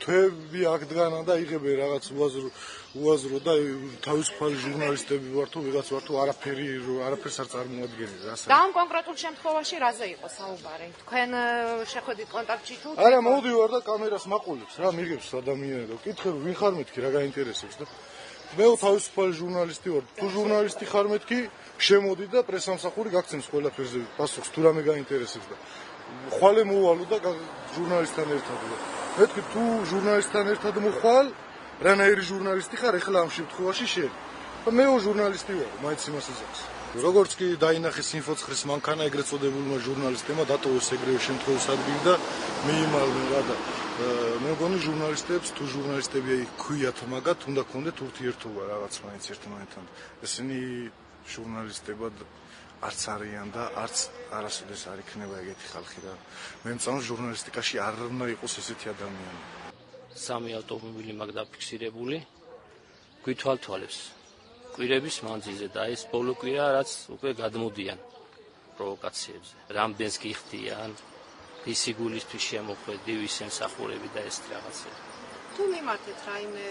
თვეები აქ-დგანა და იღებენ რაღაც უაზრო და თავისუფალი ჟურნალისტები ვარ თუ ვიღაც ვარ თუ არაფერს არ წარმოადგენენ რასაც. და ამ კონკრეტულ შემთხვევაში რაზე იყო საუბარი? თქვენ შეხვედით კონტაქტში თუ? არა, მოვდივარ და კამერას მაყოლებს რა მიგებს ადამიანი და ვკითხებ ვინ ხარ მეთქი რა გაინტერესებს და მე თავისუფალი ჟურნალისტი ვარ. თუ ჟურნალისტი ხარ მეთქი შემოდი და პრესამსახური გაგცემს ყველაფერზე პასუხს თუ რამე გაინტერესებს და ხვალე მოვალო და ჟურნალისტთან ერთად. მეთქი თუ ჟურნალისტთან ერთად მოხვალ, რანაირი ჟურნალისტი ხარ ეხლა ამ შემთხვევაში შენ. და მეო ჟურნალისტი ვარ, მაინც იმას იზამს. როგორც კი დაინახეს ინფოცხრის მანქანა ეგრეთ წოდებულმა ჟურნალისტებმა დატოვეს ეგრევე შემთხვევის ადგილი და მიიმალნენ რა და მე მგონი ჟურნალისტებს თუ ჟურნალისტები ქვიათ მაგათ უნდა ქონდეთ ურთიერთობა რაღაც მაინც ერთმანეთთან. ესენი ჟურნალისტებად არც არიან და არც არასოდეს არ იქნება ეგეთი ხალხი და მე მწამს ჟურნალისტიკაში არ უნდა იყოს ესეთი ადამიანი. სამი ავტომობილი მაგ დაფიქსირებული გვითვალთვალებს კვირების მანძილზე და ეს ბოლო კვირა რაც უკვე გადმოდიან პროვოკაციებზე. რამდენს გიხდიან, ისი გულისთვის შემოხვედი, ვის ემსახურები და ეს რაღაცები. თუ მიმართეთ რაიმე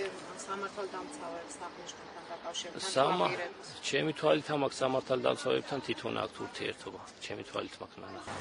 სამართალდამცავებს აღნიშნულთან დაკავშირებით? ჩემი თვალით ამ სამართალდამცავებთან თვითონ აქვს ურთიერთობა. ჩემი თვალით მაგ ნახა.